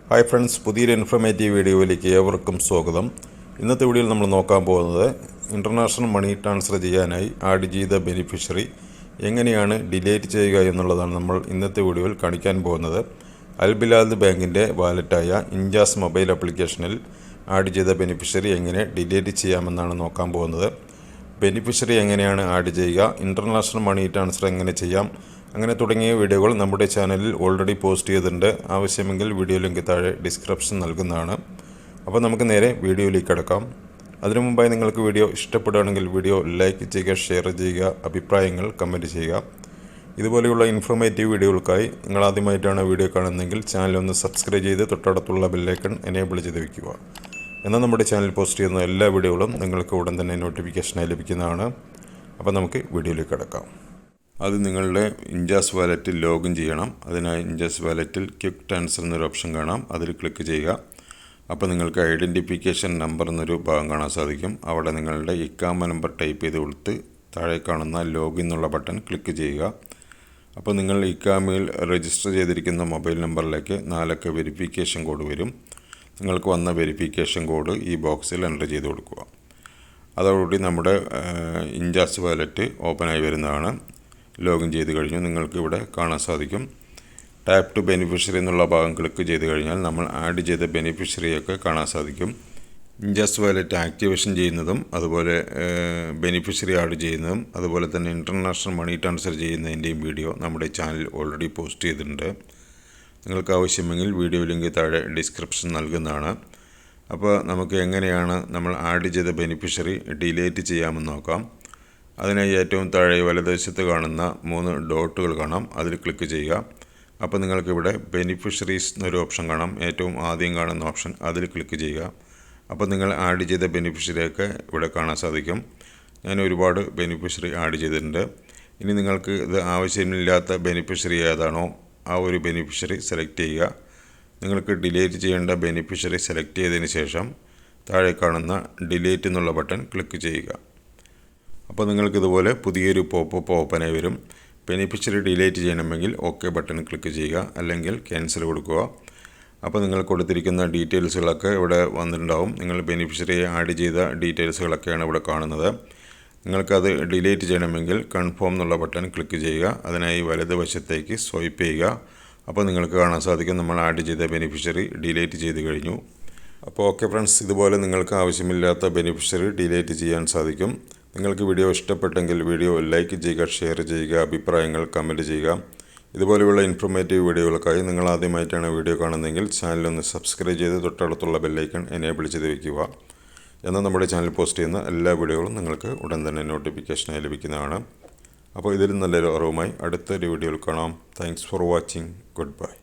Hi friends, പുതിയൊരു informative വീഡിയോയിലേക്ക് ഏവർക്കും സ്വാഗതം. ഇന്നത്തെ വീഡിയോയിൽ നമ്മൾ നോക്കാൻ പോകുന്നത് ഇൻ്റർനാഷണൽ മണി ട്രാൻസ്ഫർ ചെയ്യാനായി ആഡ് ചെയ്ത ബെനിഫിഷ്യറി എങ്ങനെയാണ് ഡിലീറ്റ് ചെയ്യുക എന്നുള്ളതാണ് നമ്മൾ ഇന്നത്തെ വീഡിയോയിൽ കാണിക്കാൻ പോകുന്നത്. അൽബിലാദ് ബാങ്കിൻ്റെ വാലറ്റായ ഇൻജാസ് മൊബൈൽ ആപ്ലിക്കേഷനിൽ ആഡ് ചെയ്ത ബെനിഫിഷ്യറി എങ്ങനെ ഡിലീറ്റ് ചെയ്യാമെന്നാണ് നോക്കാൻ പോകുന്നത്. ബെനിഫിഷ്യറി എങ്ങനെയാണ് ആഡ് ചെയ്യുക, ഇൻ്റർനാഷണൽ മണി ട്രാൻസ്ഫർ എങ്ങനെ ചെയ്യാം, അങ്ങനെ തുടങ്ങിയ വീഡിയോകൾ നമ്മുടെ ചാനലിൽ ഓൾറെഡി പോസ്റ്റ് ചെയ്തിട്ടുണ്ട്. ആവശ്യമെങ്കിൽ വീഡിയോ ലിങ്ക് താഴെ ഡിസ്ക്രിപ്ഷൻ നൽകുന്നതാണ്. അപ്പോൾ നമുക്ക് നേരെ വീഡിയോയിലേക്ക് കിടക്കാം. അതിനു മുമ്പായി നിങ്ങൾക്ക് വീഡിയോ ഇഷ്ടപ്പെടുകയാണെങ്കിൽ വീഡിയോ ലൈക്ക് ചെയ്യുക, ഷെയർ ചെയ്യുക, അഭിപ്രായങ്ങൾ കമൻറ്റ് ചെയ്യുക. ഇതുപോലെയുള്ള ഇൻഫോർമേറ്റീവ് വീഡിയോകൾക്കായി നിങ്ങൾ ആദ്യമായിട്ടാണ് വീഡിയോ കാണുന്നതെങ്കിൽ ചാനൽ ഒന്ന് സബ്സ്ക്രൈബ് ചെയ്ത് തൊട്ടടുത്തുള്ള ബെല്ലൈക്കൺ എനേബിൾ ചെയ്ത് വയ്ക്കുക. എന്നാൽ നമ്മുടെ ചാനൽ പോസ്റ്റ് ചെയ്യുന്ന എല്ലാ വീഡിയോകളും നിങ്ങൾക്ക് ഉടൻ തന്നെ നോട്ടിഫിക്കേഷനായി ലഭിക്കുന്നതാണ്. അപ്പോൾ നമുക്ക് വീഡിയോയിലേക്ക് കിടക്കാം. അത് നിങ്ങളുടെ ഇൻജാസ് വാലറ്റിൽ ലോഗിൻ ചെയ്യണം. അതിനായി ഇൻജാസ് വാലറ്റിൽ ക്വിക്ക് ട്രാൻസ്ഫർ എന്നൊരു ഓപ്ഷൻ കാണാം, അതിൽ ക്ലിക്ക് ചെയ്യുക. അപ്പോൾ നിങ്ങൾക്ക് ഐഡൻറ്റിഫിക്കേഷൻ നമ്പർ എന്നൊരു ഭാഗം കാണാൻ സാധിക്കും. അവിടെ നിങ്ങളുടെ ഇക്കാമ നമ്പർ ടൈപ്പ് ചെയ്ത് കൊടുത്ത് താഴെ കാണുന്ന ലോഗിൻ എന്നുള്ള ബട്ടൺ ക്ലിക്ക് ചെയ്യുക. അപ്പോൾ നിങ്ങൾ ഇക്കാമയിൽ രജിസ്റ്റർ ചെയ്തിരിക്കുന്ന മൊബൈൽ നമ്പറിലേക്ക് 4 അക്ക വെരിഫിക്കേഷൻ കോഡ് വരും. നിങ്ങൾക്ക് വന്ന വെരിഫിക്കേഷൻ കോഡ് ഈ ബോക്സിൽ എൻ്റർ ചെയ്ത് കൊടുക്കുക. അതോടുകൂടി നമ്മുടെ ഇൻജാസ് വാലറ്റ് ഓപ്പണായി വരുന്നതാണ്. ലോഗിൻ ചെയ്ത് കഴിഞ്ഞു നിങ്ങൾക്ക് ഇവിടെ കാണാൻ സാധിക്കും. ടാപ്പ് ടു ബെനിഫിഷ്യറി എന്നുള്ള ഭാഗം ക്ലിക്ക് ചെയ്ത് കഴിഞ്ഞാൽ നമ്മൾ ആഡ് ചെയ്ത ബെനിഫിഷ്യറിയൊക്കെ കാണാൻ സാധിക്കും. ഇൻജാസ് വാലറ്റ് ആക്ടിവേഷൻ ചെയ്യുന്നതും അതുപോലെ ബെനിഫിഷ്യറി ആഡ് ചെയ്യുന്നതും അതുപോലെ തന്നെ ഇൻ്റർനാഷണൽ മണി ട്രാൻസ്ഫർ ചെയ്യുന്നതിൻ്റെയും വീഡിയോ നമ്മുടെ ചാനൽ ഓൾറെഡി പോസ്റ്റ് ചെയ്തിട്ടുണ്ട്. നിങ്ങൾക്ക് ആവശ്യമെങ്കിൽ വീഡിയോ ലിങ്ക് താഴെ ഡിസ്ക്രിപ്ഷൻ നൽകുന്നതാണ്. അപ്പോൾ നമുക്ക് എങ്ങനെയാണ് നമ്മൾ ആഡ് ചെയ്ത ബെനിഫിഷ്യറി ഡിലീറ്റ് ചെയ്യാമെന്ന് നോക്കാം. അതിനായി ഏറ്റവും താഴെ വലതുവശത്ത് കാണുന്ന 3 ഡോട്ടുകൾ കാണാം, അതിൽ ക്ലിക്ക് ചെയ്യുക. അപ്പോൾ നിങ്ങൾക്കിവിടെ ബെനിഫിഷ്യറീസ് എന്നൊരു ഓപ്ഷൻ കാണാം, ഏറ്റവും ആദ്യം കാണുന്ന ഓപ്ഷൻ, അതിൽ ക്ലിക്ക് ചെയ്യുക. അപ്പോൾ നിങ്ങൾ ആഡ് ചെയ്ത ബെനിഫിഷ്യറിയൊക്കെ ഇവിടെ കാണാൻ സാധിക്കും. ഞാൻ ഒരുപാട് ബെനിഫിഷ്യറി ആഡ് ചെയ്തിട്ടുണ്ട്. ഇനി നിങ്ങൾക്ക് ഇത് ആവശ്യമില്ലാത്ത ബെനിഫിഷ്യറി ഏതാണോ ആ ഒരു ബെനിഫിഷ്യറി സെലക്ട് ചെയ്യുക. നിങ്ങൾക്ക് ഡിലീറ്റ് ചെയ്യേണ്ട ബെനിഫിഷ്യറി സെലക്ട് ചെയ്തതിന് ശേഷം താഴെ കാണുന്ന ഡിലീറ്റ് എന്നുള്ള ബട്ടൺ ക്ലിക്ക് ചെയ്യുക. അപ്പോൾ നിങ്ങൾക്കിതുപോലെ പുതിയൊരു പോപ്പപ്പ് ഓപ്പനായി വരും. ബെനിഫിഷ്യറി ഡിലീറ്റ് ചെയ്യണമെങ്കിൽ ഓക്കെ ബട്ടൺ ക്ലിക്ക് ചെയ്യുക, അല്ലെങ്കിൽ ക്യാൻസൽ കൊടുക്കുക. അപ്പോൾ നിങ്ങൾ കൊടുത്തിരിക്കുന്ന ഡീറ്റെയിൽസുകളൊക്കെ ഇവിടെ വന്നിട്ടുണ്ടാവും. നിങ്ങൾ ബെനിഫിഷ്യറി ആഡ് ചെയ്ത ഡീറ്റെയിൽസുകളൊക്കെയാണ് ഇവിടെ കാണുന്നത്. നിങ്ങൾക്കത് ഡിലീറ്റ് ചെയ്യണമെങ്കിൽ കൺഫേം എന്നുള്ള ബട്ടൺ ക്ലിക്ക് ചെയ്യുക. അതിനായി വലതുവശത്തേക്ക് സ്വൈപ്പ് ചെയ്യുക. അപ്പോൾ നിങ്ങൾക്ക് കാണാൻ സാധിക്കും നമ്മൾ ആഡ് ചെയ്ത ബെനിഫിഷ്യറി ഡിലീറ്റ് ചെയ്ത് കഴിഞ്ഞു. അപ്പോൾ ഓക്കെ ഫ്രണ്ട്സ്, ഇതുപോലെ നിങ്ങൾക്ക് ആവശ്യമില്ലാത്ത ബെനിഫിഷ്യറി ഡിലീറ്റ് ചെയ്യാൻ സാധിക്കും. നിങ്ങൾക്ക് വീഡിയോ ഇഷ്ടപ്പെട്ടെങ്കിൽ വീഡിയോ ലൈക്ക് ചെയ്യുക, ഷെയർ ചെയ്യുക, അഭിപ്രായങ്ങൾ കമൻറ്റ് ചെയ്യുക. ഇതുപോലെയുള്ള ഇൻഫോർമേറ്റീവ് വീഡിയോകൾക്കായി നിങ്ങൾ ആദ്യമായിട്ടാണ് വീഡിയോ കാണുന്നതെങ്കിൽ ചാനലൊന്ന് സബ്സ്ക്രൈബ് ചെയ്ത് തൊട്ടടുത്തുള്ള ബെല്ലൈക്കൺ എനേബിൾ ചെയ്ത് വയ്ക്കുക. എന്നാൽ നമ്മുടെ ചാനൽ പോസ്റ്റ് ചെയ്യുന്ന എല്ലാ വീഡിയോകളും നിങ്ങൾക്ക് ഉടൻ തന്നെ നോട്ടിഫിക്കേഷനായി ലഭിക്കുന്നതാണ്. അപ്പോൾ ഇതിൽ നല്ലൊരു അറിവുമായി അടുത്തൊരു വീഡിയോയിൽ കാണാം. Thanks for watching. Good bye.